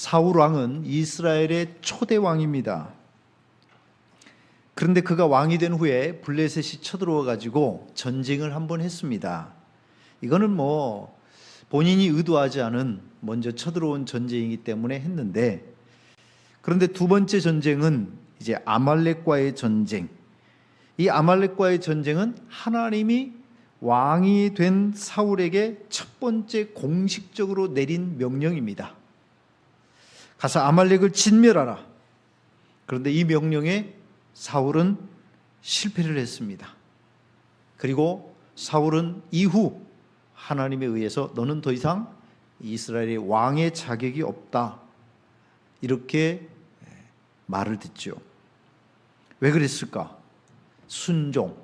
사울 왕은 이스라엘의 초대 왕입니다. 그런데 그가 왕이 된 후에 블레셋이 쳐들어와 가지고 전쟁을 한번 했습니다. 이거는 본인이 의도하지 않은 먼저 쳐들어온 전쟁이기 때문에 했는데, 그런데 두 번째 전쟁은 이제 아말렉과의 전쟁. 이 아말렉과의 전쟁은 하나님이 왕이 된 사울에게 첫 번째 공식적으로 내린 명령입니다. 가서 아말렉을 진멸하라. 그런데 이 명령에 사울은 실패를 했습니다. 그리고 사울은 이후 하나님에 의해서 너는 더 이상 이스라엘의 왕의 자격이 없다, 이렇게 말을 듣죠. 왜 그랬을까? 순종.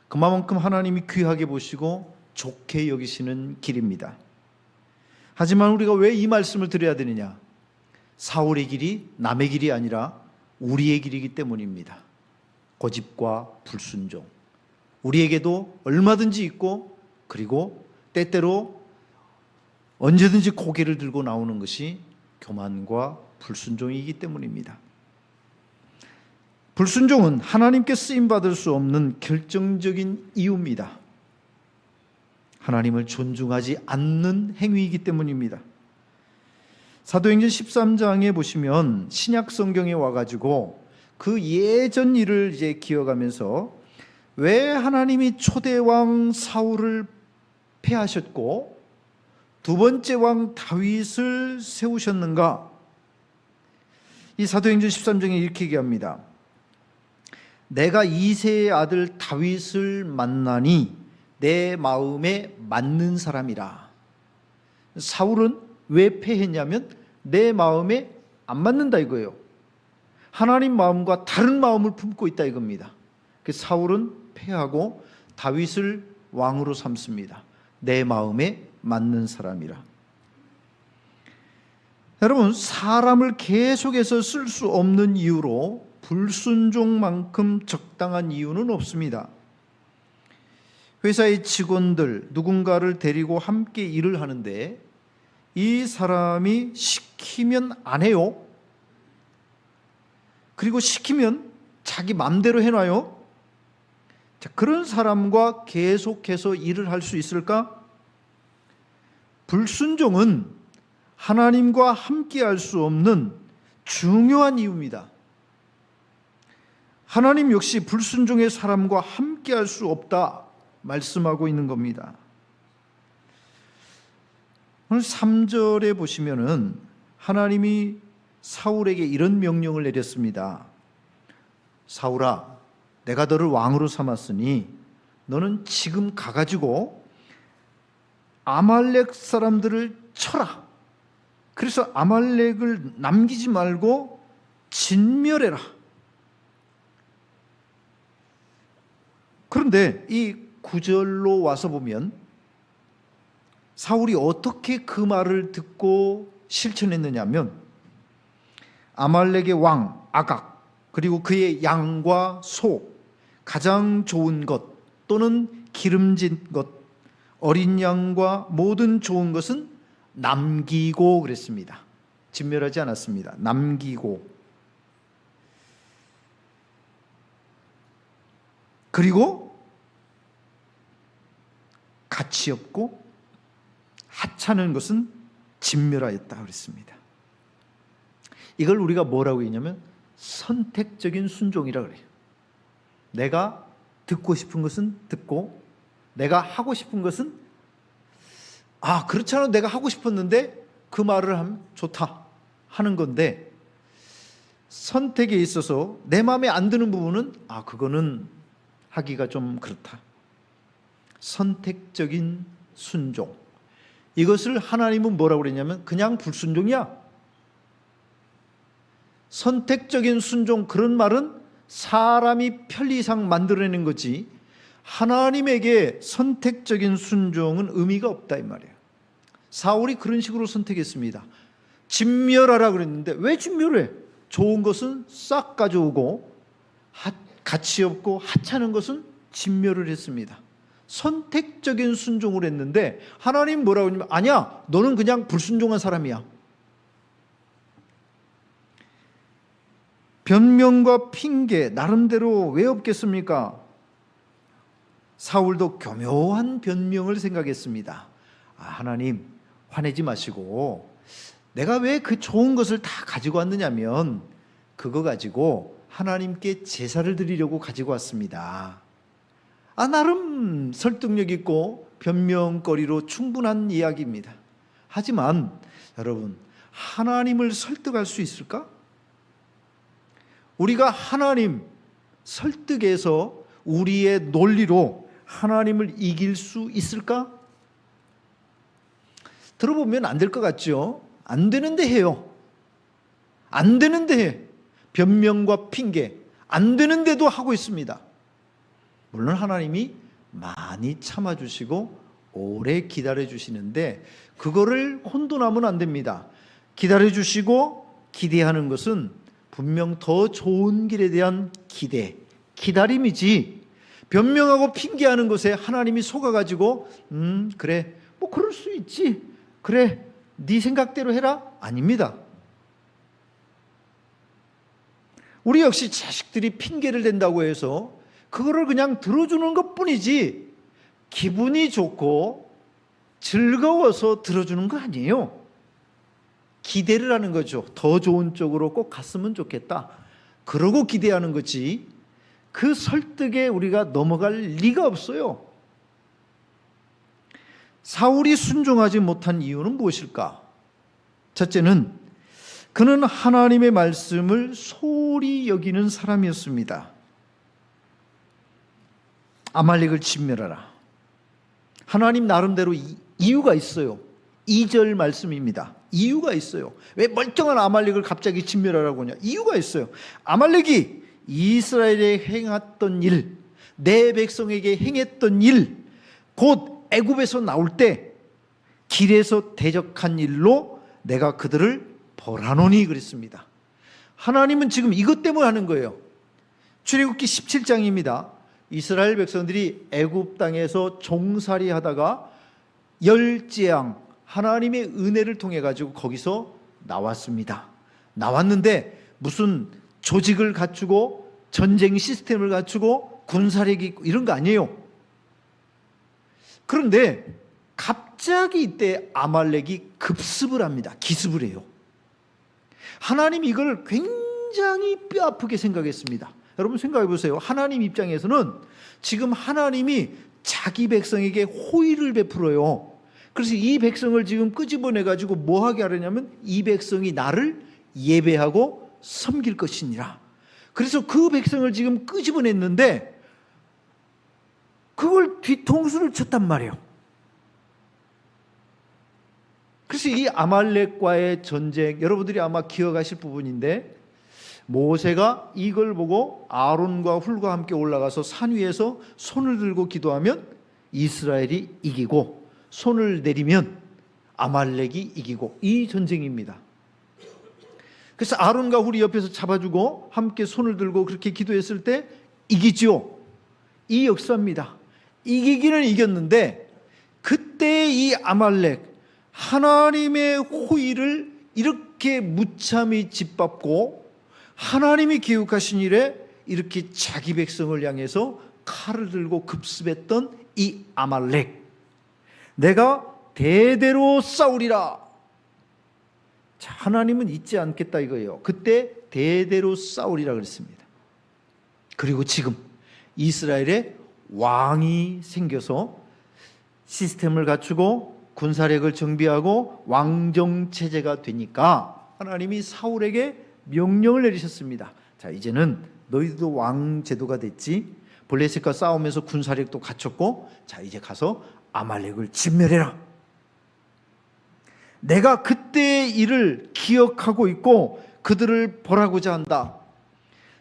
그만큼 하나님이 귀하게 보시고 좋게 여기시는 길입니다. 하지만 우리가 왜 이 말씀을 드려야 되느냐? 사울의 길이 남의 길이 아니라 우리의 길이기 때문입니다. 고집과 불순종. 우리에게도 얼마든지 있고, 그리고 때때로 언제든지 고개를 들고 나오는 것이 교만과 불순종이기 때문입니다. 불순종은 하나님께 쓰임받을 수 없는 결정적인 이유입니다. 하나님을 존중하지 않는 행위이기 때문입니다. 사도행전 13장에 보시면 신약 성경에 와가지고 그 예전 일을 이제 기억하면서 왜 하나님이 초대왕 사울을 패하셨고 두 번째 왕 다윗을 세우셨는가? 이 사도행전 13장에 이렇게 얘기합니다. 내가 이새의 아들 다윗을 만나니 내 마음에 맞는 사람이라. 사울은 왜 패했냐면 내 마음에 안 맞는다 이거예요. 하나님 마음과 다른 마음을 품고 있다 이겁니다. 그래서 사울은 패하고 다윗을 왕으로 삼습니다. 내 마음에 맞는 사람이라. 여러분, 사람을 계속해서 쓸 수 없는 이유로 불순종만큼 적당한 이유는 없습니다. 회사의 직원들 누군가를 데리고 함께 일을 하는데 이 사람이 시키면 안 해요. 그리고 시키면 자기 맘대로 해놔요. 자, 그런 사람과 계속해서 일을 할 수 있을까? 불순종은 하나님과 함께 할 수 없는 중요한 이유입니다. 하나님 역시 불순종의 사람과 함께 할 수 없다 말씀하고 있는 겁니다. 오늘 3절에 보시면은 하나님이 사울에게 이런 명령을 내렸습니다. 사울아, 내가 너를 왕으로 삼았으니 너는 지금 가가지고 아말렉 사람들을 쳐라. 그래서 아말렉을 남기지 말고 진멸해라. 그런데 이 9절로 와서 보면 사울이 어떻게 그 말을 듣고 실천했느냐면 아말렉의 왕 아각, 그리고 그의 양과 소, 가장 좋은 것 또는 기름진 것, 어린 양과 모든 좋은 것은 남기고 그랬습니다. 진멸하지 않았습니다. 남기고. 그리고 가치 없고 하찮은 것은 진멸하였다 그랬습니다. 이걸 우리가 뭐라고 했냐면 선택적인 순종이라 그래요. 내가 듣고 싶은 것은 듣고, 내가 하고 싶은 것은 그렇잖아, 내가 하고 싶었는데 그 말을 하면 좋다 하는 건데, 선택에 있어서 내 마음에 안 드는 부분은 그거는 하기가 좀 그렇다. 선택적인 순종. 이것을 하나님은 뭐라고 그랬냐면 그냥 불순종이야. 선택적인 순종, 그런 말은 사람이 편리상 만들어내는 거지 하나님에게 선택적인 순종은 의미가 없다 이 말이에요. 사울이 그런 식으로 선택했습니다. 진멸하라 그랬는데 왜 진멸해? 좋은 것은 싹 가져오고 가치 없고 하찮은 것은 진멸을 했습니다. 선택적인 순종을 했는데 하나님 뭐라고 하냐면 아니야, 너는 그냥 불순종한 사람이야. 변명과 핑계 나름대로 왜 없겠습니까? 사울도 교묘한 변명을 생각했습니다. 하나님 화내지 마시고 내가 왜 그 좋은 것을 다 가지고 왔느냐면 그거 가지고 하나님께 제사를 드리려고 가지고 왔습니다. 나름 설득력 있고 변명거리로 충분한 이야기입니다. 하지만 여러분, 하나님을 설득할 수 있을까? 우리가 하나님 설득해서 우리의 논리로 하나님을 이길 수 있을까? 들어보면 안 될 것 같죠? 안 되는데 해요. 안 되는데 해. 변명과 핑계 안 되는데도 하고 있습니다. 물론 하나님이 많이 참아주시고 오래 기다려주시는데 그거를 혼돈하면 안 됩니다. 기다려주시고 기대하는 것은 분명 더 좋은 길에 대한 기다림이지, 변명하고 핑계하는 것에 하나님이 속아가지고 그래 뭐 그럴 수 있지, 그래 네 생각대로 해라, 아닙니다. 우리 역시 자식들이 핑계를 댄다고 해서 그거를 그냥 들어주는 것뿐이지 기분이 좋고 즐거워서 들어주는 거 아니에요. 기대를 하는 거죠. 더 좋은 쪽으로 꼭 갔으면 좋겠다, 그러고 기대하는 거지 그 설득에 우리가 넘어갈 리가 없어요. 사울이 순종하지 못한 이유는 무엇일까? 첫째는 그는 하나님의 말씀을 소홀히 여기는 사람이었습니다. 아말렉을 진멸하라. 하나님 나름대로 이유가 있어요. 2절 말씀입니다. 이유가 있어요. 왜 멀쩡한 아말렉을 갑자기 진멸하라고 하냐? 이유가 있어요. 아말렉이 이스라엘에 행했던 일, 내 백성에게 행했던 일, 곧 애굽에서 나올 때 길에서 대적한 일로 내가 그들을 벌하노니 그랬습니다. 하나님은 지금 이것 때문에 하는 거예요. 출애굽기 17장입니다. 이스라엘 백성들이 애굽 땅에서 종살이 하다가 열재앙, 하나님의 은혜를 통해 가지고 거기서 나왔습니다. 나왔는데 무슨 조직을 갖추고 전쟁 시스템을 갖추고 군사력이 있고 이런 거 아니에요. 그런데 갑자기 이때 아말렉이 급습을 합니다. 기습을 해요. 하나님이 이걸 굉장히 뼈아프게 생각했습니다. 여러분 생각해 보세요. 하나님 입장에서는 지금 하나님이 자기 백성에게 호의를 베풀어요. 그래서 이 백성을 지금 끄집어내 가지고 뭐 하게 하려냐면 이 백성이 나를 예배하고 섬길 것이니라. 그래서 그 백성을 지금 끄집어냈는데 그걸 뒤통수를 쳤단 말이에요. 그래서 이 아말렉과의 전쟁, 여러분들이 아마 기억하실 부분인데 모세가 이걸 보고 아론과 훌과 함께 올라가서 산 위에서 손을 들고 기도하면 이스라엘이 이기고 손을 내리면 아말렉이 이기고, 이 전쟁입니다. 그래서 아론과 훌이 옆에서 잡아주고 함께 손을 들고 그렇게 기도했을 때 이기죠. 이 역사입니다. 이기기는 이겼는데 그때 이 아말렉, 하나님의 호의를 이렇게 무참히 짓밟고 하나님이 계획하신 일에 이렇게 자기 백성을 향해서 칼을 들고 급습했던 이 아말렉, 내가 대대로 싸우리라. 자, 하나님은 잊지 않겠다 이거예요. 그때 대대로 싸우리라 그랬습니다. 그리고 지금 이스라엘에 왕이 생겨서 시스템을 갖추고 군사력을 정비하고 왕정체제가 되니까 하나님이 사울에게 명령을 내리셨습니다. 자, 이제는 너희도 왕제도가 됐지, 블레셋과 싸우면서 군사력도 갖췄고, 자 이제 가서 아말렉을 진멸해라. 내가 그때의 일을 기억하고 있고 그들을 벌하고자 한다.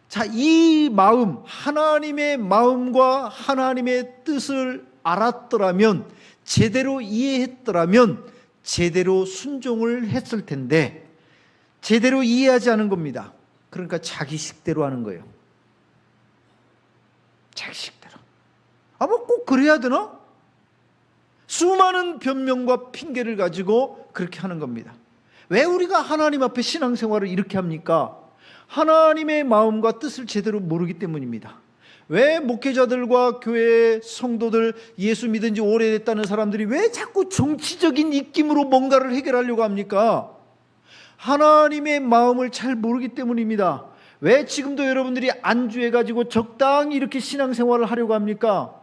자, 이 마음, 하나님의 마음과 하나님의 뜻을 알았더라면, 제대로 이해했더라면 제대로 순종을 했을 텐데 제대로 이해하지 않은 겁니다. 그러니까 자기 식대로 하는 거예요. 자기 식대로. 뭐 꼭 그래야 되나? 수많은 변명과 핑계를 가지고 그렇게 하는 겁니다. 왜 우리가 하나님 앞에 신앙생활을 이렇게 합니까? 하나님의 마음과 뜻을 제대로 모르기 때문입니다. 왜 목회자들과 교회 성도들, 예수 믿은 지 오래됐다는 사람들이 왜 자꾸 정치적인 입김으로 뭔가를 해결하려고 합니까? 하나님의 마음을 잘 모르기 때문입니다. 왜 지금도 여러분들이 안주해가지고 적당히 이렇게 신앙생활을 하려고 합니까?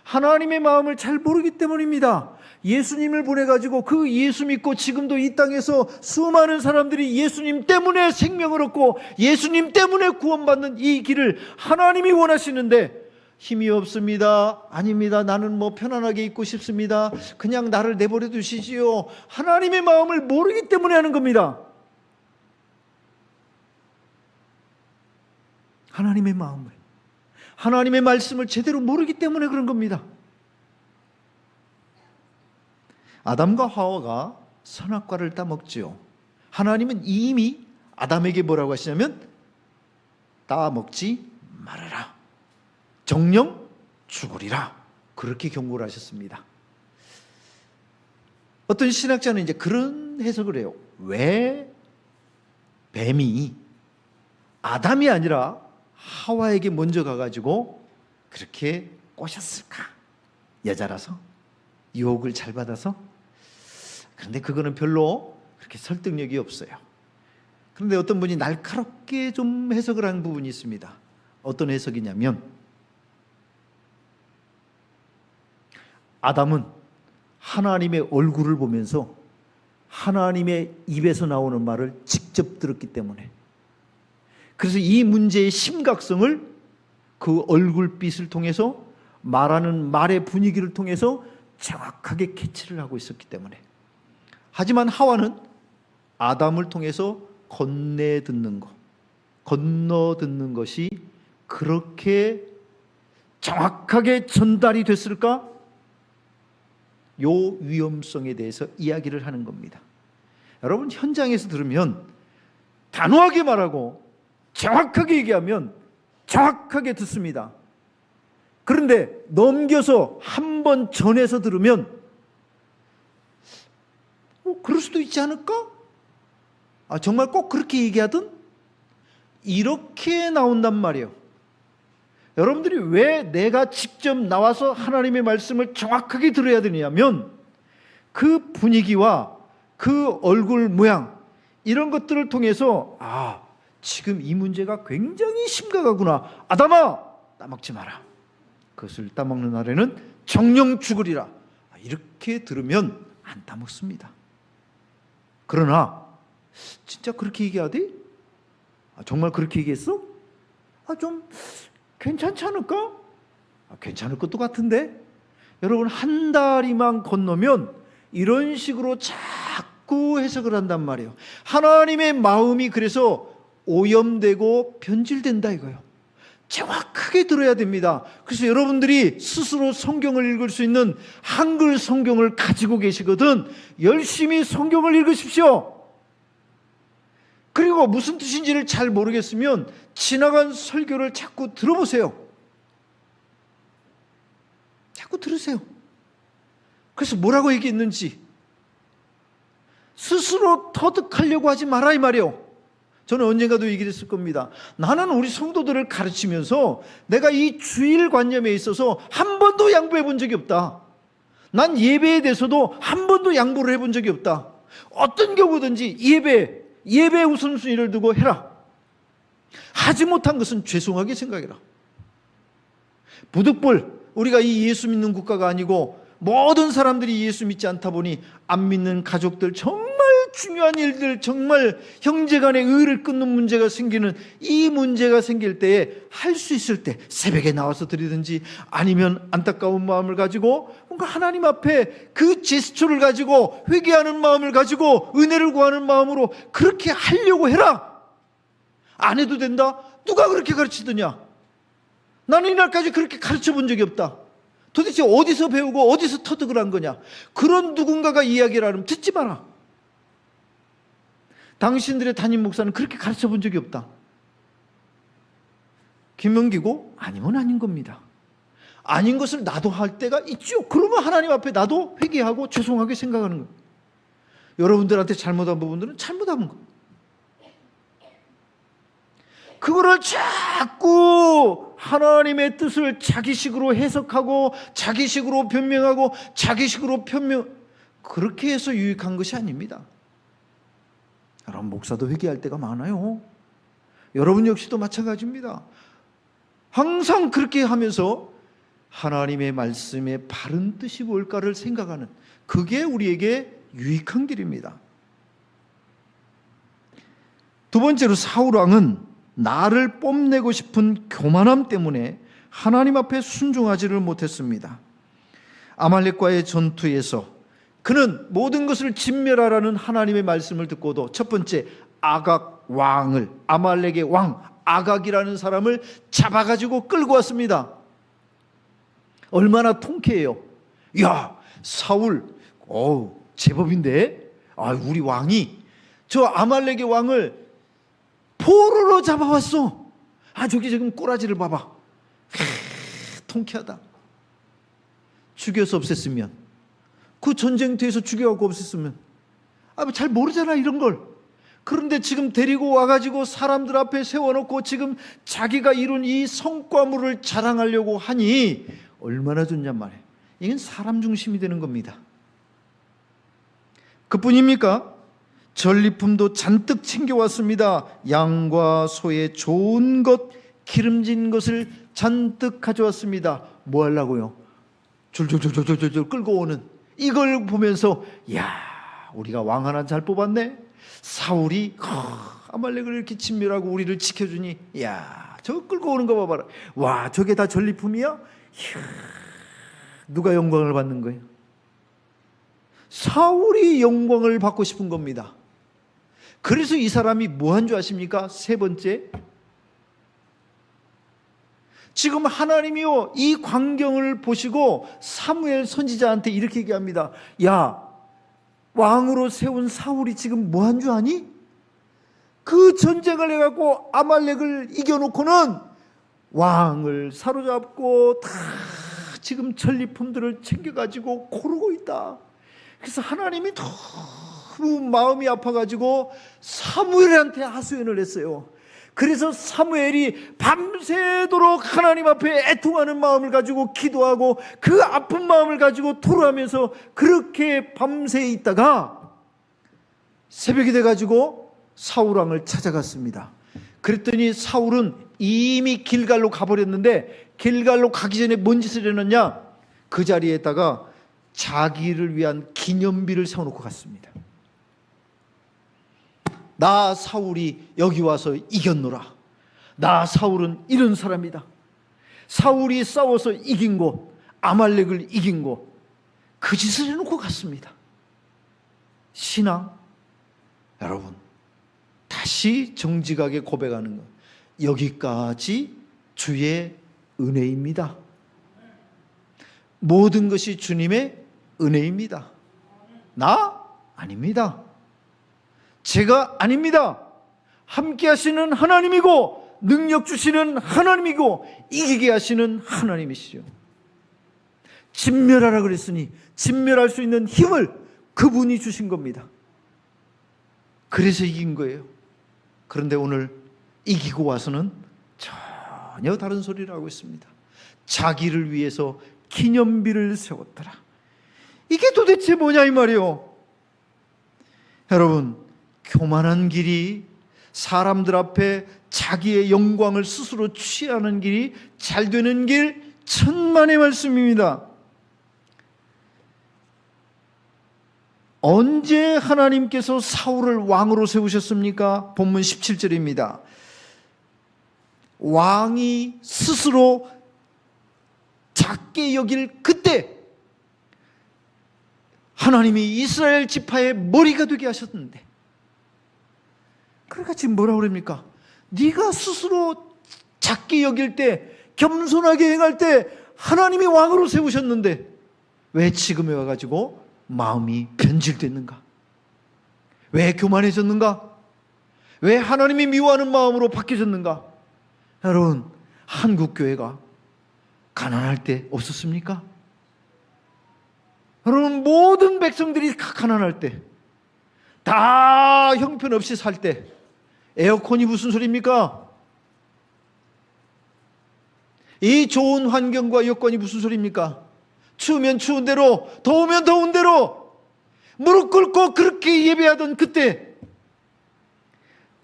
하나님의 마음을 잘 모르기 때문입니다. 예수님을 보내가지고 그 예수 믿고 지금도 이 땅에서 수많은 사람들이 예수님 때문에 생명을 얻고 예수님 때문에 구원받는 이 길을 하나님이 원하시는데 힘이 없습니다. 아닙니다. 나는 뭐 편안하게 있고 싶습니다. 그냥 나를 내버려 두시지요. 하나님의 마음을 모르기 때문에 하는 겁니다. 하나님의 마음을, 하나님의 말씀을 제대로 모르기 때문에 그런 겁니다. 아담과 하와가 선악과를 따먹지요. 하나님은 이미 아담에게 뭐라고 하시냐면 따먹지 말아라. 정령 죽으리라. 그렇게 경고를 하셨습니다. 어떤 신학자는 이제 그런 해석을 해요. 왜 뱀이 아담이 아니라 하와에게 먼저 가가지고 그렇게 꼬셨을까? 여자라서? 유혹을 잘 받아서? 그런데 그거는 별로 그렇게 설득력이 없어요. 그런데 어떤 분이 날카롭게 좀 해석을 한 부분이 있습니다. 어떤 해석이냐면 아담은 하나님의 얼굴을 보면서 하나님의 입에서 나오는 말을 직접 들었기 때문에, 그래서 이 문제의 심각성을 그 얼굴빛을 통해서 말하는 말의 분위기를 통해서 정확하게 캐치를 하고 있었기 때문에. 하지만 하와는 아담을 통해서 건네 듣는 것, 건너 듣는 것이 그렇게 정확하게 전달이 됐을까? 요 위험성에 대해서 이야기를 하는 겁니다. 여러분, 현장에서 들으면 단호하게 말하고 정확하게 얘기하면 정확하게 듣습니다. 그런데 넘겨서 한 번 전해서 들으면 그럴 수도 있지 않을까? 정말 꼭 그렇게 얘기하든? 이렇게 나온단 말이에요. 여러분들이 왜 내가 직접 나와서 하나님의 말씀을 정확하게 들어야 되냐면 그 분위기와 그 얼굴 모양 이런 것들을 통해서 지금 이 문제가 굉장히 심각하구나. 아담아, 따먹지 마라. 그것을 따먹는 날에는 정령 죽으리라. 이렇게 들으면 안 따먹습니다. 그러나 진짜 그렇게 얘기하대? 정말 그렇게 얘기했어? 좀 괜찮지 않을까? 괜찮을 것도 같은데. 여러분, 한 다리만 건너면 이런 식으로 자꾸 해석을 한단 말이에요. 하나님의 마음이 그래서 오염되고 변질된다 이거예요. 정확하게 들어야 됩니다. 그래서 여러분들이 스스로 성경을 읽을 수 있는 한글 성경을 가지고 계시거든 열심히 성경을 읽으십시오. 그리고 무슨 뜻인지를 잘 모르겠으면 지나간 설교를 자꾸 들어보세요. 자꾸 들으세요. 그래서 뭐라고 얘기했는지 스스로 터득하려고 하지 마라 이 말이에요. 저는 언젠가도 얘기를 했을 겁니다. 나는 우리 성도들을 가르치면서 내가 이 주일관념에 있어서 한 번도 양보해 본 적이 없다. 난 예배에 대해서도 한 번도 양보를 해본 적이 없다. 어떤 경우든지 예배 우선순위를 두고 해라. 하지 못한 것은 죄송하게 생각해라. 부득불 우리가 이 예수 믿는 국가가 아니고 모든 사람들이 예수 믿지 않다 보니 안 믿는 가족들, 정말 중요한 일들, 정말 형제간의 의를 끊는 문제가 생기는 이 문제가 생길 때에 할 수 있을 때 새벽에 나와서 드리든지 아니면 안타까운 마음을 가지고 뭔가 하나님 앞에 그 제스처를 가지고 회개하는 마음을 가지고 은혜를 구하는 마음으로 그렇게 하려고 해라. 안 해도 된다? 누가 그렇게 가르치더냐? 나는 이날까지 그렇게 가르쳐 본 적이 없다. 도대체 어디서 배우고 어디서 터득을 한 거냐? 그런 누군가가 이야기를 하면 듣지 마라. 당신들의 담임 목사는 그렇게 가르쳐 본 적이 없다. 김명기고 아니면 아닌 겁니다. 아닌 것을 나도 할 때가 있죠. 그러면 하나님 앞에 나도 회개하고 죄송하게 생각하는 거예요. 여러분들한테 잘못한 부분들은 잘못한 거. 그거를 자꾸 하나님의 뜻을 자기식으로 해석하고 자기식으로 변명하고 자기식으로 그렇게 해서 유익한 것이 아닙니다. 여러분, 목사도 회개할 때가 많아요. 여러분 역시도 마찬가지입니다. 항상 그렇게 하면서 하나님의 말씀의 바른 뜻이 뭘까를 생각하는, 그게 우리에게 유익한 길입니다. 두 번째로, 사울 왕은 나를 뽐내고 싶은 교만함 때문에 하나님 앞에 순종하지를 못했습니다. 아말렉과의 전투에서 그는 모든 것을 진멸하라는 하나님의 말씀을 듣고도 첫 번째, 아각 왕을, 아말렉의 왕 아각이라는 사람을 잡아가지고 끌고 왔습니다. 얼마나 통쾌해요. 야, 사울, 제법인데? 우리 왕이 저 아말렉의 왕을 포로로 잡아왔어. 저기 지금 꼬라지를 봐봐. 통쾌하다. 죽여서 없앴으면, 그 전쟁터에서 죽여갖고 없앴으면, 잘 모르잖아 이런 걸. 그런데 지금 데리고 와가지고 사람들 앞에 세워놓고 지금 자기가 이룬 이 성과물을 자랑하려고 하니 얼마나 좋냔 말이에요. 이건 사람 중심이 되는 겁니다. 그뿐입니까? 전리품도 잔뜩 챙겨왔습니다. 양과 소의 좋은 것, 기름진 것을 잔뜩 가져왔습니다. 뭐 하려고요? 줄줄줄줄줄줄 끌고 오는, 이걸 보면서 야, 우리가 왕 하나 잘 뽑았네. 사울이 아말렉을 이렇게 진멸하고 우리를 지켜주니, 야, 저거 끌고 오는 거 봐봐라. 와, 저게 다 전리품이야? 이야, 누가 영광을 받는 거예요? 사울이 영광을 받고 싶은 겁니다. 그래서 이 사람이 뭐 한 줄 아십니까? 세 번째, 지금 하나님이요, 이 광경을 보시고 사무엘 선지자한테 이렇게 얘기합니다. 야, 왕으로 세운 사울이 지금 뭐 한 줄 아니? 그 전쟁을 해갖고 아말렉을 이겨놓고는 왕을 사로잡고 다 지금 전리품들을 챙겨가지고 고르고 있다. 그래서 하나님이 너무 마음이 아파가지고 사무엘한테 하소연을 했어요. 그래서 사무엘이 밤새도록 하나님 앞에 애통하는 마음을 가지고 기도하고 그 아픈 마음을 가지고 토로하면서 그렇게 밤새 있다가 새벽이 돼가지고 사울 왕을 찾아갔습니다. 그랬더니 사울은 이미 길갈로 가버렸는데, 길갈로 가기 전에 뭔 짓을 해놨냐? 그 자리에다가 자기를 위한 기념비를 세워놓고 갔습니다. 나 사울이 여기 와서 이겼노라. 나 사울은 이런 사람이다. 사울이 싸워서 이긴 곳, 아말렉을 이긴 곳, 그 짓을 해놓고 갔습니다. 신앙, 여러분, 다시 정직하게 고백하는 것, 여기까지 주의 은혜입니다. 모든 것이 주님의 은혜입니다. 나? 아닙니다. 제가 아닙니다. 함께 하시는 하나님이고 능력 주시는 하나님이고 이기게 하시는 하나님이시죠. 진멸하라 그랬으니 진멸할 수 있는 힘을 그분이 주신 겁니다. 그래서 이긴 거예요. 그런데 오늘 이기고 와서는 전혀 다른 소리를 하고 있습니다. 자기를 위해서 기념비를 세웠더라. 이게 도대체 뭐냐 이 말이요. 여러분, 교만한 길이, 사람들 앞에 자기의 영광을 스스로 취하는 길이 잘 되는 길, 천만의 말씀입니다. 언제 하나님께서 사울을 왕으로 세우셨습니까? 본문 17절입니다. 왕이 스스로 작게 여길 그때 하나님이 이스라엘 지파의 머리가 되게 하셨는데, 그러니까 지금 뭐라고 그럽니까? 네가 스스로 작게 여길 때, 겸손하게 행할 때 하나님이 왕으로 세우셨는데 왜 지금에 와가지고 마음이 변질됐는가? 왜 교만해졌는가? 왜 하나님이 미워하는 마음으로 바뀌어졌는가? 여러분, 한국교회가 가난할 때 없었습니까? 여러분, 모든 백성들이 가난할 때, 다 형편없이 살 때, 에어컨이 무슨 소리입니까? 이 좋은 환경과 여건이 무슨 소리입니까? 추우면 추운 대로, 더우면 더운 대로 무릎 꿇고 그렇게 예배하던 그때,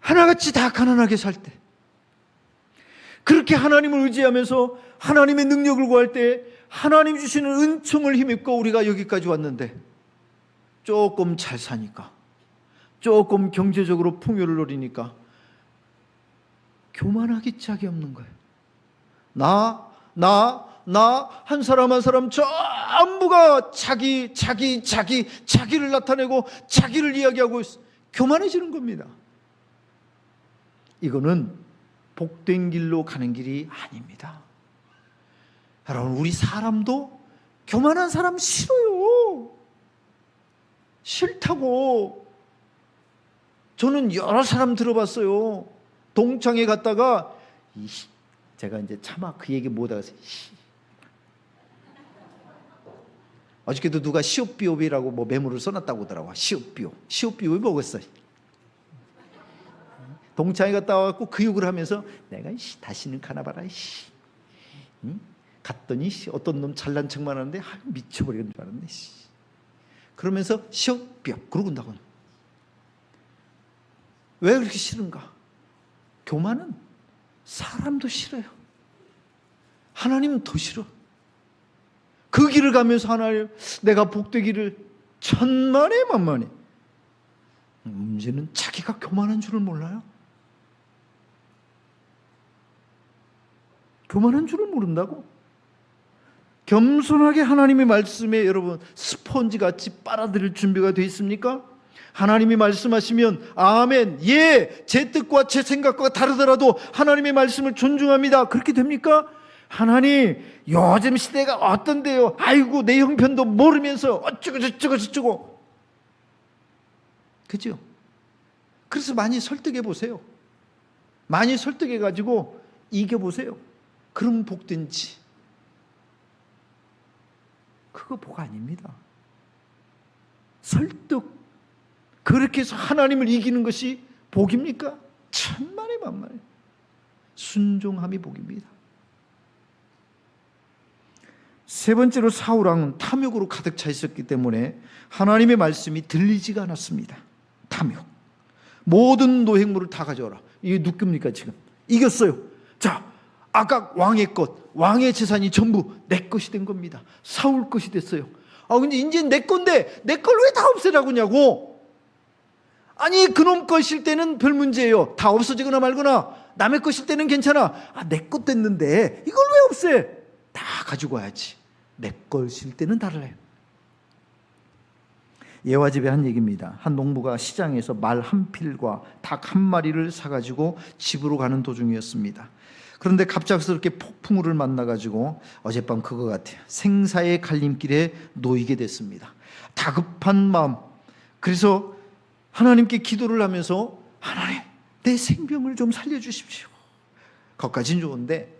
하나같이 다 가난하게 살 때, 그렇게 하나님을 의지하면서 하나님의 능력을 구할 때 하나님 주시는 은총을 힘입고 우리가 여기까지 왔는데, 조금 잘 사니까, 조금 경제적으로 풍요를 누리니까 교만하기 짝이 없는 거예요. 나 한 사람 한 사람 전부가 자기를 나타내고 자기를 이야기하고 교만해지는 겁니다. 이거는 복된 길로 가는 길이 아닙니다. 여러분, 우리 사람도 교만한 사람 싫어요. 싫다고. 저는 여러 사람 들어봤어요. 동창회 갔다가 제가 이제 차마 그 얘기 못하겠어요. 어저께도 누가 시옵비옵이라고 뭐 메모를 써놨다고 하더라고. 시옵비옵이 뭐겠어요? 동창회 갔다 와갖고 그 욕을 하면서 내가 다시는 가나봐라. 갔더니 어떤 놈 잘난 척만 하는데 미쳐버리는 줄 알았네. 그러면서 시옵비옵 그러고 온다고. 왜 그렇게 싫은가? 교만은 사람도 싫어요. 하나님은 더 싫어. 그 길을 가면서 하나님, 내가 복되기를 천만에 만만해. 문제는 자기가 교만한 줄을 몰라요. 교만한 줄을 모른다고. 겸손하게 하나님의 말씀에 여러분 스펀지같이 빨아들일 준비가 되어 있습니까? 하나님이 말씀하시면 아멘, 예, 제 뜻과 제 생각과 다르더라도 하나님의 말씀을 존중합니다. 그렇게 됩니까? 하나님, 요즘 시대가 어떤데요? 아이고, 내 형편도 모르면서 어쩌고 저쩌고. 그죠? 그래서 많이 설득해 보세요. 많이 설득해 가지고 이겨 보세요. 그럼 복된지. 그거 복 아닙니다. 설득. 그렇게 해서 하나님을 이기는 것이 복입니까? 천만에 만만해. 순종함이 복입니다. 세 번째로 사울왕은 탐욕으로 가득 차 있었기 때문에 하나님의 말씀이 들리지가 않았습니다. 탐욕. 모든 노획물을 다 가져와라. 이게 누굽니까 지금? 이겼어요. 자, 아까 왕의 것, 왕의 재산이 전부 내 것이 된 겁니다. 사울 것이 됐어요. 근데 이제 내 건데 내 걸 왜 다 없애라고냐고. 아니, 그놈 것일 때는 별 문제예요. 다 없어지거나 말거나. 남의 것일 때는 괜찮아. 내 것 됐는데 이걸 왜 없애? 다 가지고 와야지. 내 것일 때는 달라요. 예화집의 한 얘기입니다. 한 농부가 시장에서 말 한 필과 닭 한 마리를 사가지고 집으로 가는 도중이었습니다. 그런데 갑작스럽게 폭풍우를 만나가지고 어젯밤 그거 같아요. 생사의 갈림길에 놓이게 됐습니다. 다급한 마음. 그래서 하나님께 기도를 하면서 하나님, 내 생명을 좀 살려주십시오. 거기까지는 좋은데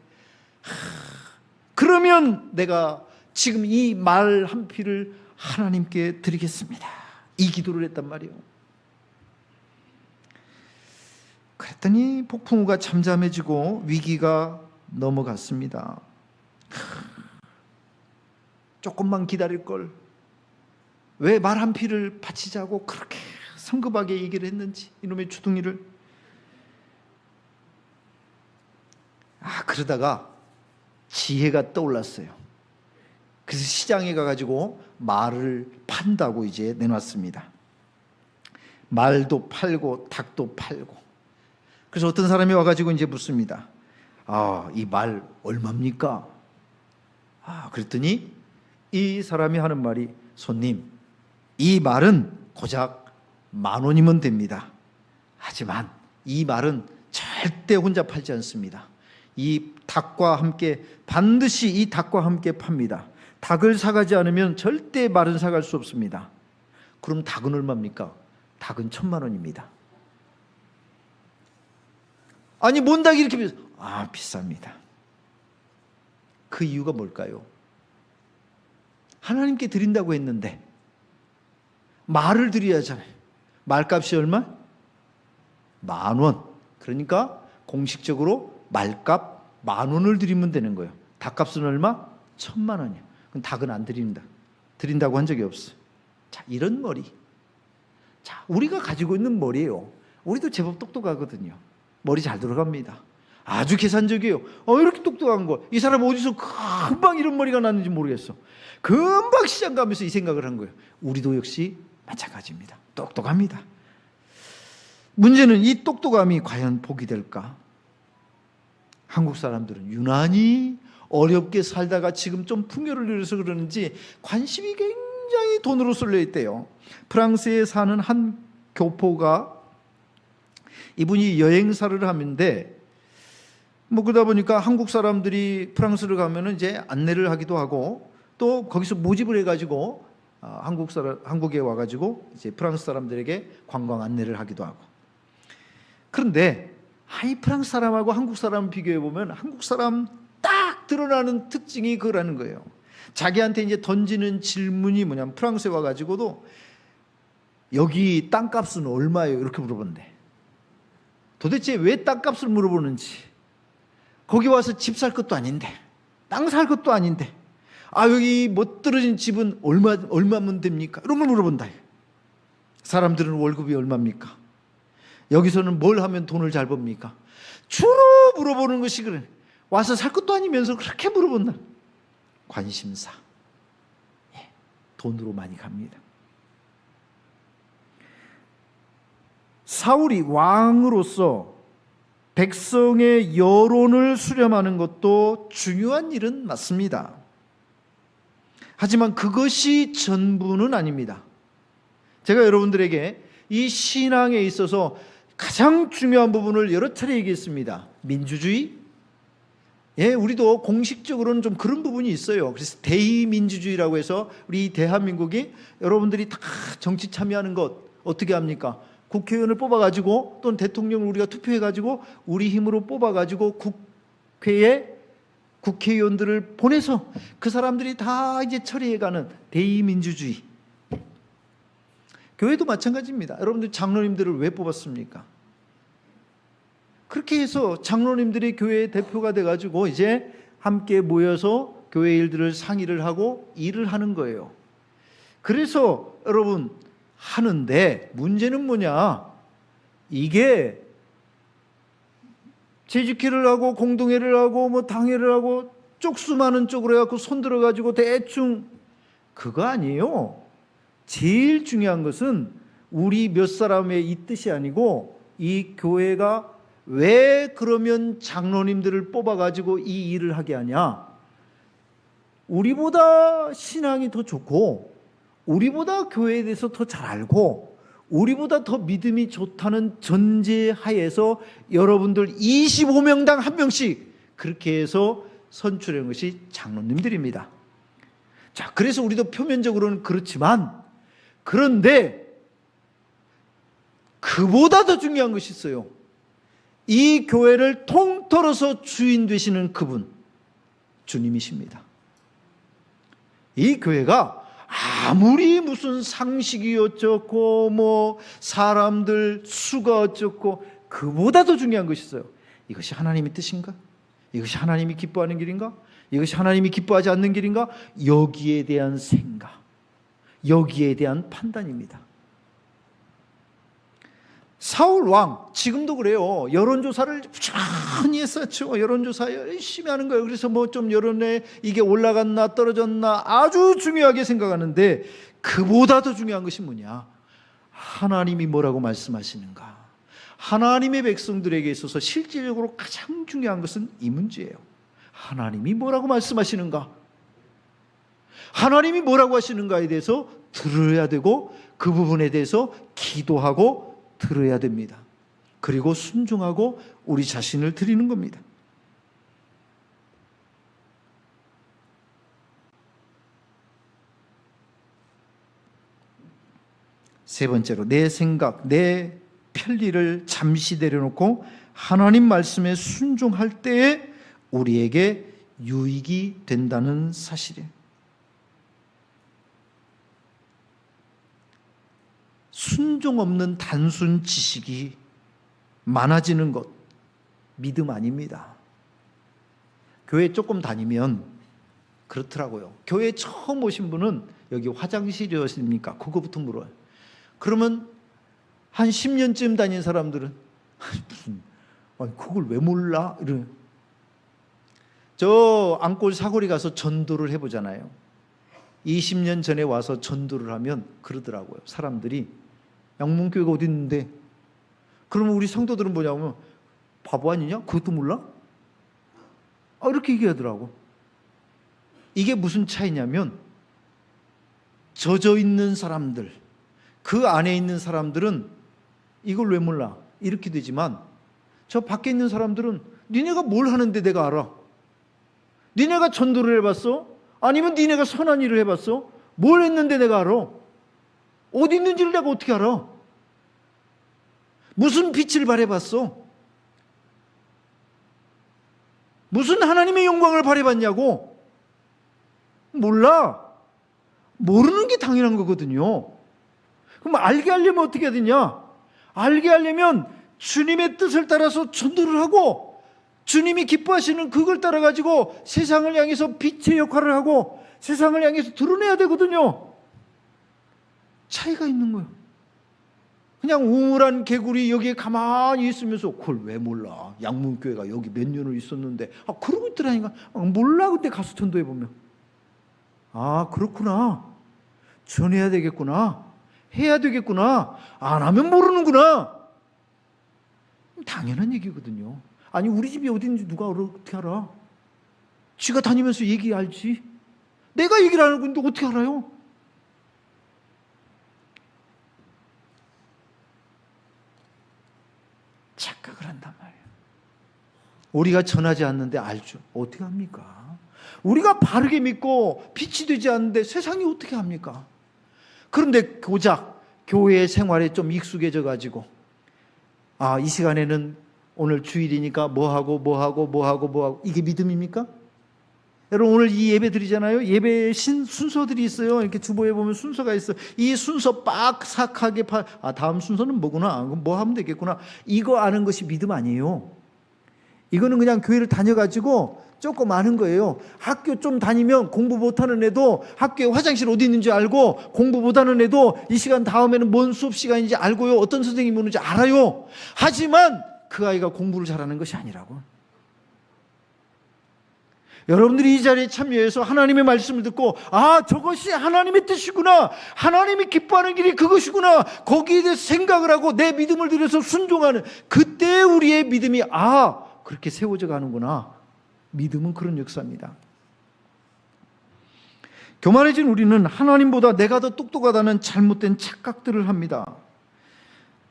그러면 내가 지금 이 말 한 피를 하나님께 드리겠습니다. 이 기도를 했단 말이에요. 그랬더니 폭풍우가 잠잠해지고 위기가 넘어갔습니다. 조금만 기다릴 걸. 왜 말 한 피를 바치자고 그렇게 성급하게 얘기를 했는지, 이놈의 주둥이를. 그러다가 지혜가 떠올랐어요. 그래서 시장에 가가지고 말을 판다고 이제 내놨습니다. 말도 팔고 닭도 팔고. 그래서 어떤 사람이 와가지고 이제 묻습니다. 이 말 얼마입니까? 그랬더니 이 사람이 하는 말이, 손님, 이 말은 고작 10,000원이면 됩니다. 하지만 이 말은 절대 혼자 팔지 않습니다. 이 닭과 함께, 반드시 이 닭과 함께 팝니다. 닭을 사가지 않으면 절대 말은 사갈 수 없습니다. 그럼 닭은 얼마입니까? 닭은 1,000,000원입니다. 아니, 뭔 닭이 이렇게 비쌉니다. 그 이유가 뭘까요? 하나님께 드린다고 했는데 말을 드려야 하잖아요. 말값이 얼마? 10,000원. 그러니까 공식적으로 말값 10,000원을 드리면 되는 거예요. 닭값은 얼마? 1,000,000원이야. 그럼 닭은 안 드린다. 드린다고 한 적이 없어. 자, 이런 머리. 자, 우리가 가지고 있는 머리예요. 우리도 제법 똑똑하거든요. 머리 잘 들어갑니다. 아주 계산적이에요. 이렇게 똑똑한 거. 이 사람 어디서 금방 이런 머리가 났는지 모르겠어. 금방 시장 가면서 이 생각을 한 거예요. 우리도 역시 마찬가지입니다. 똑똑합니다. 문제는 이 똑똑함이 과연 복이 될까? 한국 사람들은 유난히 어렵게 살다가 지금 좀 풍요를 누려서 그러는지 관심이 굉장히 돈으로 쏠려 있대요. 프랑스에 사는 한 교포가, 이분이 여행사를 하는데 그러다 보니까 한국 사람들이 프랑스를 가면은 이제 안내를 하기도 하고 또 거기서 모집을 해가지고 한국에 와가지고 이제 프랑스 사람들에게 관광 안내를 하기도 하고. 그런데 이 프랑스 사람하고 한국 사람을 비교해 보면 한국 사람 딱 드러나는 특징이 그거라는 거예요. 자기한테 이제 던지는 질문이 뭐냐면 프랑스에 와가지고도 여기 땅값은 얼마예요? 이렇게 물어본대. 도대체 왜 땅값을 물어보는지. 거기 와서 집 살 것도 아닌데, 땅 살 것도 아닌데, 여기 못 떨어진 집은 얼마면 됩니까? 이런 걸 물어본다. 사람들은 월급이 얼마입니까? 여기서는 뭘 하면 돈을 잘 법니까? 주로 물어보는 것이 그래. 와서 살 것도 아니면서 그렇게 물어본다. 관심사. 돈으로 많이 갑니다. 사울이 왕으로서 백성의 여론을 수렴하는 것도 중요한 일은 맞습니다. 하지만 그것이 전부는 아닙니다. 제가 여러분들에게 이 신앙에 있어서 가장 중요한 부분을 여러 차례 얘기했습니다. 민주주의. 우리도 공식적으로는 좀 그런 부분이 있어요. 그래서 대의민주주의라고 해서 우리 대한민국이 여러분들이 다 정치 참여하는 것 어떻게 합니까? 국회의원을 뽑아가지고 또는 대통령을 우리가 투표해가지고 우리 힘으로 뽑아가지고 국회에 국회의원들을 보내서 그 사람들이 다 이제 처리해가는 대의민주주의. 교회도 마찬가지입니다. 여러분들 장로님들을 왜 뽑았습니까? 그렇게 해서 장로님들이 교회의 대표가 돼가지고 이제 함께 모여서 교회 일들을 상의를 하고 일을 하는 거예요. 그래서 여러분 하는데 문제는 뭐냐? 이게 재직회를 하고 공동회를 하고 당회를 하고 쪽수 많은 쪽으로 해갖고 손들어가지고 대충 그거 아니에요. 제일 중요한 것은 우리 몇 사람의 이 뜻이 아니고 이 교회가 왜 그러면 장로님들을 뽑아가지고 이 일을 하게 하냐? 우리보다 신앙이 더 좋고 우리보다 교회에 대해서 더 잘 알고 우리보다 더 믿음이 좋다는 전제하에서 여러분들 25명당 1명씩 그렇게 해서 선출한 것이 장로님들입니다. 자, 그래서 우리도 표면적으로는 그렇지만 그런데 그보다 더 중요한 것이 있어요. 이 교회를 통틀어서 주인 되시는 그분, 주님이십니다. 이 교회가 아무리 무슨 상식이 어쩌고 사람들 수가 어쩌고 그보다 더 중요한 것이 있어요. 이것이 하나님의 뜻인가? 이것이 하나님이 기뻐하는 길인가? 이것이 하나님이 기뻐하지 않는 길인가? 여기에 대한 생각, 여기에 대한 판단입니다. 사울 왕 지금도 그래요. 여론조사를 부지런히 했었죠. 여론조사 열심히 하는 거예요. 그래서 좀 여론에 이게 올라갔나 떨어졌나 아주 중요하게 생각하는데 그보다 더 중요한 것이 뭐냐? 하나님이 뭐라고 말씀하시는가? 하나님의 백성들에게 있어서 실질적으로 가장 중요한 것은 이 문제예요. 하나님이 뭐라고 말씀하시는가? 하나님이 뭐라고 하시는가에 대해서 들어야 되고 그 부분에 대해서 기도하고 들어야 됩니다. 그리고 순종하고 우리 자신을 드리는 겁니다. 세 번째로 내 생각, 내 편리를 잠시 내려놓고 하나님 말씀에 순종할 때에 우리에게 유익이 된다는 사실이에요. 순종 없는 단순 지식이 많아지는 것, 믿음 아닙니다. 교회 조금 다니면 그렇더라고요. 교회 처음 오신 분은 여기 화장실이었습니까? 그거부터 물어요. 그러면 한 10년쯤 다닌 사람들은 그걸 왜 몰라? 이래요. 저 안골 사거리 가서 전도를 해보잖아요. 20년 전에 와서 전도를 하면 그러더라고요. 사람들이 양문교회가 어디 있는데, 그러면 우리 성도들은 뭐냐면 바보 아니냐? 그것도 몰라? 이렇게 얘기하더라고. 이게 무슨 차이냐면 젖어 있는 사람들, 그 안에 있는 사람들은 이걸 왜 몰라? 이렇게 되지만 저 밖에 있는 사람들은 니네가 뭘 하는데 내가 알아? 니네가 전도를 해봤어? 아니면 니네가 선한 일을 해봤어? 뭘 했는데 내가 알아? 어디 있는지를 내가 어떻게 알아? 무슨 빛을 발해봤어? 무슨 하나님의 영광을 발해봤냐고? 몰라. 모르는 게 당연한 거거든요. 그럼 알게 하려면 어떻게 해야 되냐? 알게 하려면 주님의 뜻을 따라서 전도를 하고, 주님이 기뻐하시는 그걸 따라가지고 세상을 향해서 빛의 역할을 하고 세상을 향해서 드러내야 되거든요. 차이가 있는 거예요. 그냥 우물한 개구리 여기에 가만히 있으면서 그걸 왜 몰라? 양문교회가 여기 몇 년을 있었는데 그러고 있더라니까. 몰라. 그때 가서 전도해보면 그렇구나. 전해야 되겠구나. 해야 되겠구나. 안 하면 모르는구나. 당연한 얘기거든요. 아니 우리 집이 어딘지 누가 어떻게 알아? 쥐가 다니면서 얘기 알지. 내가 얘기를 안 하고 있는데 어떻게 알아요? 착각을 한단 말이에요. 우리가 전하지 않는데 알죠. 어떻게 합니까? 우리가 바르게 믿고 빛이 되지 않는데 세상이 어떻게 합니까? 그런데 고작 교회 생활에 좀 익숙해져 가지고 이 시간에는 오늘 주일이니까 뭐하고 이게 믿음입니까? 여러분 오늘 이 예배 드리잖아요. 예배에 순서들이 있어요. 이렇게 주보에 보면 순서가 있어요. 이 순서 빡삭하게 다음 순서는 뭐구나. 그럼 뭐 하면 되겠구나. 이거 아는 것이 믿음 아니에요. 이거는 그냥 교회를 다녀가지고 조금 아는 거예요. 학교 좀 다니면 공부 못하는 애도 학교에 화장실 어디 있는지 알고, 공부 못하는 애도 이 시간 다음에는 뭔 수업 시간인지 알고요. 어떤 선생님이 오는지 알아요. 하지만 그 아이가 공부를 잘하는 것이 아니라고. 여러분들이 이 자리에 참여해서 하나님의 말씀을 듣고 저것이 하나님의 뜻이구나, 하나님이 기뻐하는 길이 그것이구나, 거기에 대해서 생각을 하고 내 믿음을 들여서 순종하는, 그때 우리의 믿음이 그렇게 세워져 가는구나. 믿음은 그런 역사입니다. 교만해진 우리는 하나님보다 내가 더 똑똑하다는 잘못된 착각들을 합니다.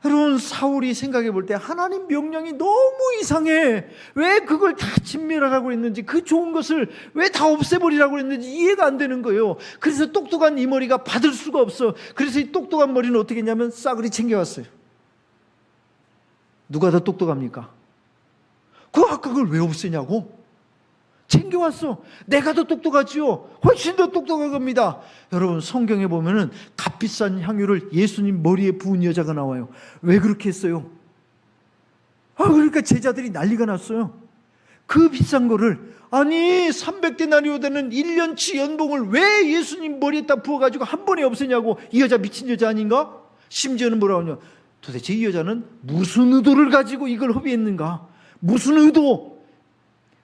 여러분 사울이 생각해 볼 때 하나님 명령이 너무 이상해. 왜 그걸 다 진멸하라고 했는지, 그 좋은 것을 왜 다 없애버리라고 했는지 이해가 안 되는 거예요. 그래서 똑똑한 이 머리가 받을 수가 없어. 그래서 이 똑똑한 머리는 어떻게 했냐면 싸그리 챙겨왔어요. 누가 더 똑똑합니까? 그걸 왜 없애냐고? 챙겨왔어. 내가 더 똑똑하지요. 훨씬 더 똑똑한 겁니다. 여러분 성경에 보면은 값비싼 향유를 예수님 머리에 부은 여자가 나와요. 왜 그렇게 했어요? 그러니까 제자들이 난리가 났어요. 그 비싼 거를 300데나리오 되는 1년치 연봉을 왜 예수님 머리에다 부어가지고 한 번에 없애냐고. 이 여자 미친 여자 아닌가? 심지어는 뭐라고 하냐, 도대체 이 여자는 무슨 의도를 가지고 이걸 허비했는가? 무슨 의도?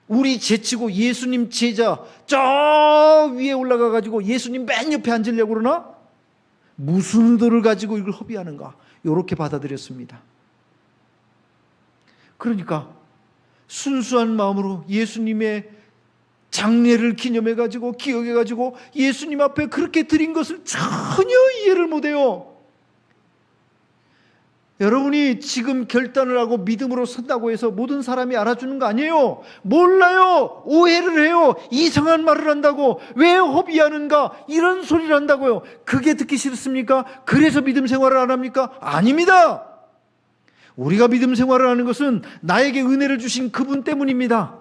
우리 제치고 예수님 제자 저 위에 올라가 가지고 예수님 맨 옆에 앉으려고 그러나? 무슨 의도를 가지고 이걸 허비하는가? 이렇게 받아들였습니다. 그러니까 순수한 마음으로 예수님의 장례를 기념해 가지고 기억해 가지고 예수님 앞에 그렇게 드린 것을 전혀 이해를 못해요. 여러분이 지금 결단을 하고 믿음으로 선다고 해서 모든 사람이 알아주는 거 아니에요. 몰라요. 오해를 해요. 이상한 말을 한다고. 왜 허비하는가? 이런 소리를 한다고요. 그게 듣기 싫습니까? 그래서 믿음 생활을 안 합니까? 아닙니다. 우리가 믿음 생활을 하는 것은 나에게 은혜를 주신 그분 때문입니다.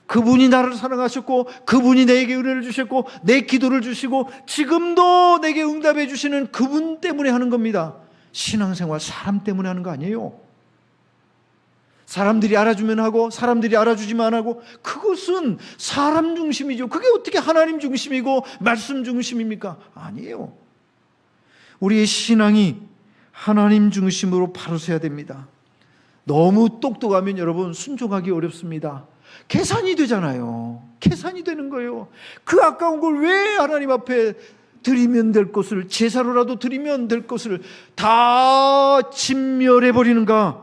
그분이 나를 사랑하셨고, 그분이 내게 은혜를 주셨고, 내 기도를 주시고, 지금도 내게 응답해 주시는 그분 때문에 하는 겁니다. 신앙생활 사람 때문에 하는 거 아니에요. 사람들이 알아주면 하고 사람들이 알아주지만 하고, 그것은 사람 중심이죠. 그게 어떻게 하나님 중심이고 말씀 중심입니까? 아니에요. 우리의 신앙이 하나님 중심으로 바로 서야 됩니다. 너무 똑똑하면 여러분 순종하기 어렵습니다. 계산이 되잖아요. 계산이 되는 거예요. 그 아까운 걸 왜 하나님 앞에 드리면 될 것을, 제사로라도 드리면 될 것을 다 진멸해버리는가?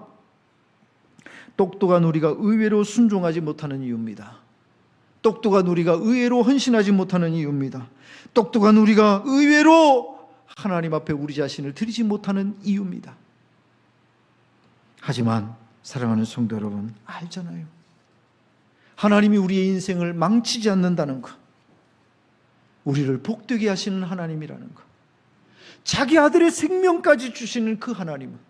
똑똑한 우리가 의외로 순종하지 못하는 이유입니다. 똑똑한 우리가 의외로 헌신하지 못하는 이유입니다. 똑똑한 우리가 의외로 하나님 앞에 우리 자신을 드리지 못하는 이유입니다. 하지만 사랑하는 성도 여러분, 알잖아요. 하나님이 우리의 인생을 망치지 않는다는 것, 우리를 복되게 하시는 하나님이라는 것, 자기 아들의 생명까지 주시는 그 하나님은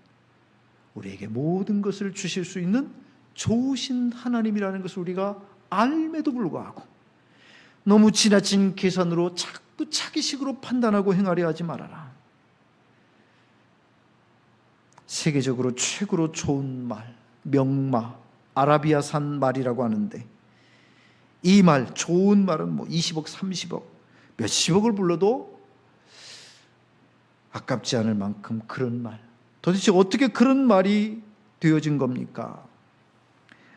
우리에게 모든 것을 주실 수 있는 좋으신 하나님이라는 것을 우리가 알매도 불구하고 너무 지나친 계산으로 자꾸 자기식으로 판단하고 행하려 하지 말아라. 세계적으로 최고로 좋은 말, 명마, 아라비아산 말이라고 하는데, 이 말, 좋은 말은 뭐 20억, 30억, 몇십억을 불러도 아깝지 않을 만큼 그런 말, 도대체 어떻게 그런 말이 되어진 겁니까?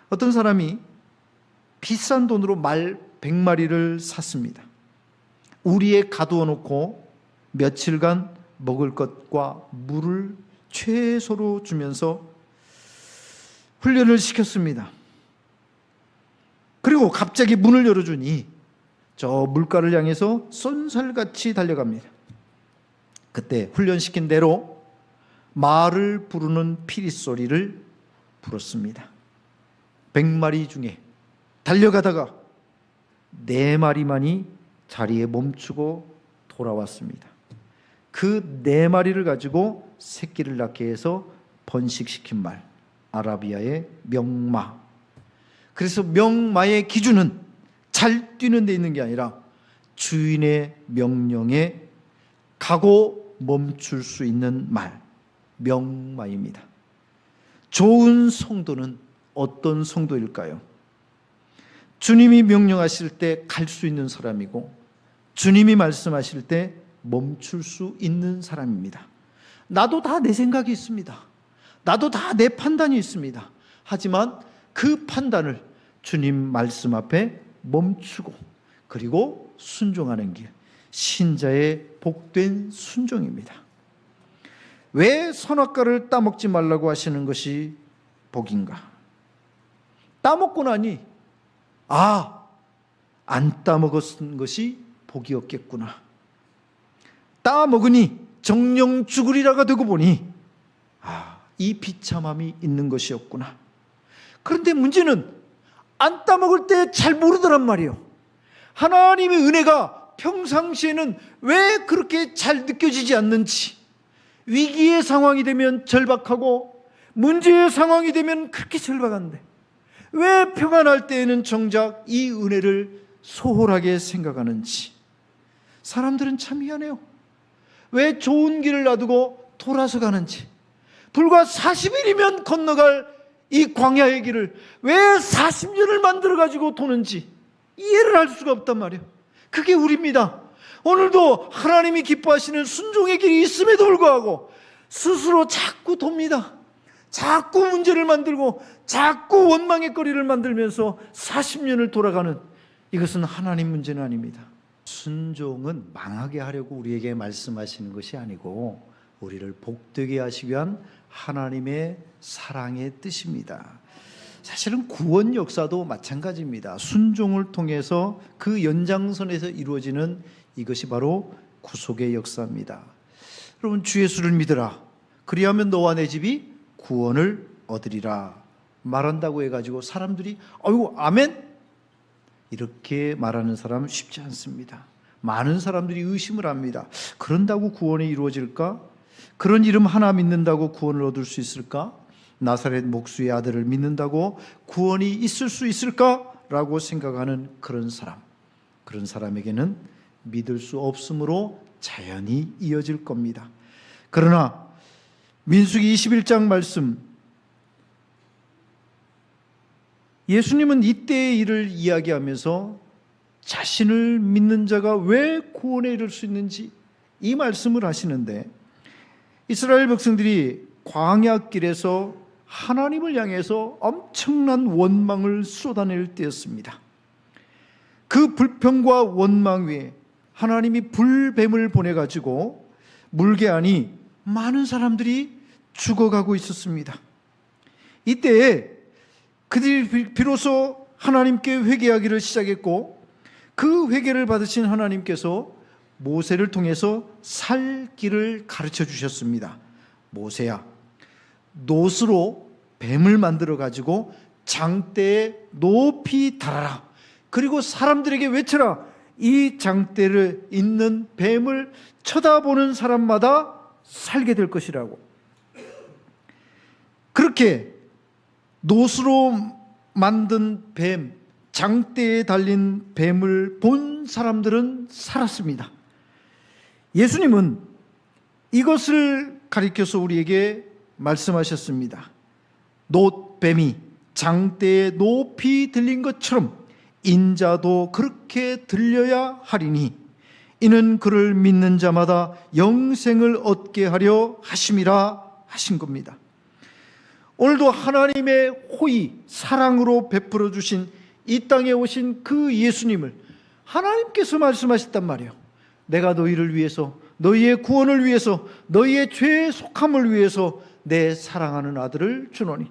어떤 사람이 비싼 돈으로 말 100마리를 샀습니다. 우리에 가두어 놓고 며칠간 먹을 것과 물을 최소로 주면서 훈련을 시켰습니다. 그리고 갑자기 문을 열어주니 저 물가를 향해서 쏜살같이 달려갑니다. 그때 훈련시킨 대로 말을 부르는 피리소리를 불었습니다. 100마리 중에 달려가다가 4마리만이 자리에 멈추고 돌아왔습니다. 그 4마리를 가지고 새끼를 낳게 해서 번식시킨 말, 아라비아의 명마. 그래서 명마의 기준은 잘 뛰는 데 있는 게 아니라 주인의 명령에 가고 멈출 수 있는 말, 명마입니다. 좋은 성도는 어떤 성도일까요? 주님이 명령하실 때 갈 수 있는 사람이고, 주님이 말씀하실 때 멈출 수 있는 사람입니다. 나도 다 내 생각이 있습니다. 나도 다 내 판단이 있습니다. 하지만 그 판단을 주님 말씀 앞에 멈추고 그리고 순종하는 길, 신자의 복된 순종입니다. 왜 선악과를 따먹지 말라고 하시는 것이 복인가? 따먹고 나니 안 따먹었은 것이 복이었겠구나. 따먹으니 정령 죽으리라가 되고 보니 이 비참함이 있는 것이었구나. 그런데 문제는 안 따먹을 때 잘 모르더란 말이에요. 하나님의 은혜가 평상시에는 왜 그렇게 잘 느껴지지 않는지, 위기의 상황이 되면 절박하고 문제의 상황이 되면 그렇게 절박한데 왜 평안할 때에는 정작 이 은혜를 소홀하게 생각하는지. 사람들은 참 희한해요. 왜 좋은 길을 놔두고 돌아서 가는지, 불과 40일이면 건너갈 이 광야의 길을 왜 40년을 만들어가지고 도는지 이해를 할 수가 없단 말이에요. 그게 우리입니다. 오늘도 하나님이 기뻐하시는 순종의 길이 있음에도 불구하고 스스로 자꾸 돕니다. 자꾸 문제를 만들고 자꾸 원망의 거리를 만들면서 40년을 돌아가는, 이것은 하나님 문제는 아닙니다. 순종은 망하게 하려고 우리에게 말씀하시는 것이 아니고 우리를 복되게 하시기 위한 하나님의 사랑의 뜻입니다. 사실은 구원 역사도 마찬가지입니다. 순종을 통해서 그 연장선에서 이루어지는 이것이 바로 구속의 역사입니다. 여러분, 주 예수를 믿으라. 그리하면 너와 내 집이 구원을 얻으리라 말한다고 해가지고 사람들이 아이고 아멘 이렇게 말하는 사람은 쉽지 않습니다. 많은 사람들이 의심을 합니다. 그런다고 구원이 이루어질까? 그런 이름 하나 믿는다고 구원을 얻을 수 있을까? 나사렛 목수의 아들을 믿는다고 구원이 있을 수 있을까? 라고 생각하는 그런 사람에게는 믿을 수 없으므로 자연히 이어질 겁니다. 그러나 민수기 21장 말씀, 예수님은 이때의 일을 이야기하면서 자신을 믿는 자가 왜 구원에 이를 수 있는지 이 말씀을 하시는데, 이스라엘 백성들이 광야길에서 하나님을 향해서 엄청난 원망을 쏟아낼 때였습니다. 그 불평과 원망 위에 하나님이 불뱀을 보내가지고 물게 하니 많은 사람들이 죽어가고 있었습니다. 이때에 그들이 비로소 하나님께 회개하기를 시작했고, 그 회개를 받으신 하나님께서 모세를 통해서 살 길을 가르쳐 주셨습니다. 모세야, 놋으로 뱀을 만들어 가지고 장대에 높이 달아라. 그리고 사람들에게 외쳐라. 이 장대를 있는 뱀을 쳐다보는 사람마다 살게 될 것이라고. 그렇게 놋으로 만든 뱀, 장대에 달린 뱀을 본 사람들은 살았습니다. 예수님은 이것을 가리켜서 우리에게 말씀하셨습니다. 놋뱀이 장대에 높이 들린 것처럼 인자도 그렇게 들려야 하리니 이는 그를 믿는 자마다 영생을 얻게 하려 하심이라 하신 겁니다. 오늘도 하나님의 호의, 사랑으로 베풀어 주신 이 땅에 오신 그 예수님을 하나님께서 말씀하셨단 말이에요. 내가 너희를 위해서, 너희의 구원을 위해서, 너희의 죄의 속함을 위해서 내 사랑하는 아들을 주노니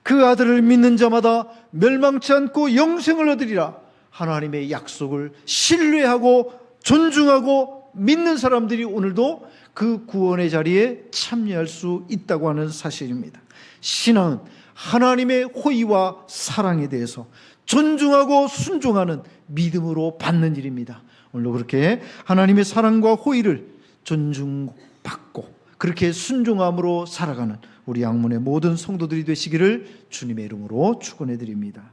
그 아들을 믿는 자마다 멸망치 않고 영생을 얻으리라. 하나님의 약속을 신뢰하고 존중하고 믿는 사람들이 오늘도 그 구원의 자리에 참여할 수 있다고 하는 사실입니다. 신앙은 하나님의 호의와 사랑에 대해서 존중하고 순종하는 믿음으로 받는 일입니다. 오늘도 그렇게 하나님의 사랑과 호의를 존중받고 그렇게 순종함으로 살아가는 우리 양문의 모든 성도들이 되시기를 주님의 이름으로 축원해 드립니다.